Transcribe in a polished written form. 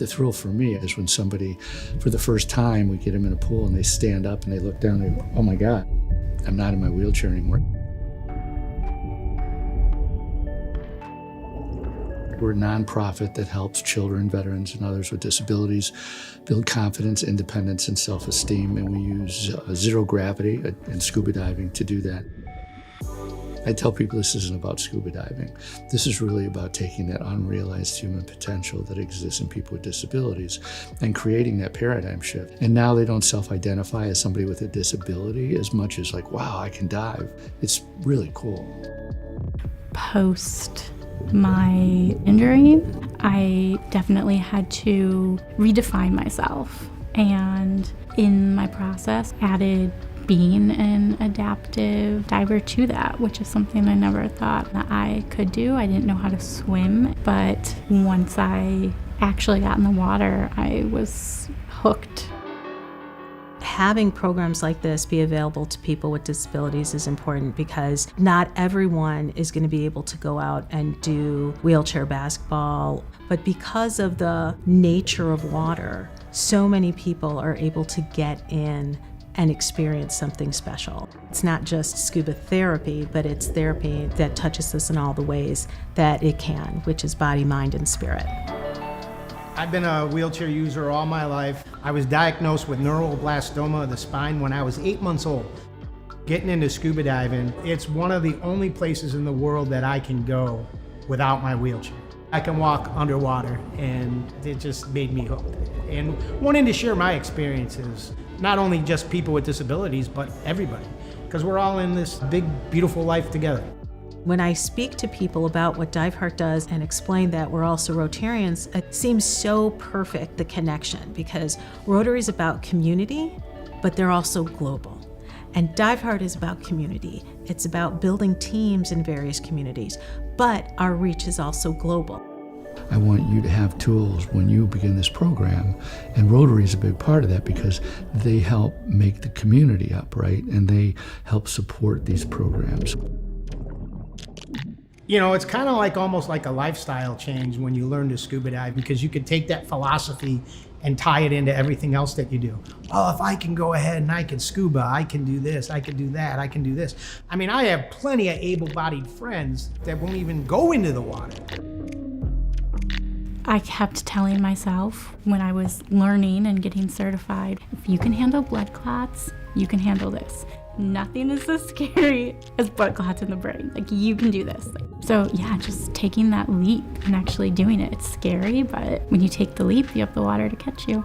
The thrill for me is when somebody, for the first time, we get them in a pool and they stand up and they look down and they go, oh my God, I'm not in my wheelchair anymore. We're a nonprofit that helps children, veterans, and others with disabilities build confidence, independence, and self-esteem, and we use zero gravity and scuba diving to do that. I tell people this isn't about scuba diving. This is really about taking that unrealized human potential that exists in people with disabilities and creating that paradigm shift. And now they don't self-identify as somebody with a disability as much as like, wow, I can dive. It's really cool. Post my injury, I definitely had to redefine myself, and in my process added being an adaptive diver to that, which is something I never thought that I could do. I didn't know how to swim, but once I actually got in the water, I was hooked. Having programs like this be available to people with disabilities is important because not everyone is going to be able to go out and do wheelchair basketball, but because of the nature of water, so many people are able to get in and experience something special. It's not just scuba therapy, but it's therapy that touches us in all the ways that it can, which is body, mind, and spirit. I've been a wheelchair user all my life. I was diagnosed with neuroblastoma of the spine when I was 8 months old. Getting into scuba diving, it's one of the only places in the world that I can go without my wheelchair. I can walk underwater, and it just made me hooked. And wanting to share my experiences, not only just people with disabilities, but everybody, because we're all in this big, beautiful life together. When I speak to people about what Diveheart does and explain that we're also Rotarians, it seems so perfect, the connection, because Rotary is about community, but they're also global. And Diveheart is about community. It's about building teams in various communities, but our reach is also global. I want you to have tools when you begin this program, and Rotary is a big part of that because they help make the community up, right? And they help support these programs. You know, it's kind of like almost like a lifestyle change when you learn to scuba dive, because you could take that philosophy and tie it into everything else that you do. Oh, if I can go ahead and I can scuba, I can do this, I can do that, I can do this. I mean, I have plenty of able-bodied friends that won't even go into the water. I kept telling myself when I was learning and getting certified, if you can handle blood clots, you can handle this. Nothing is so scary as blood clots in the brain. Like, you can do this. So yeah, just taking that leap and actually doing it. It's scary, but when you take the leap, you have the water to catch you.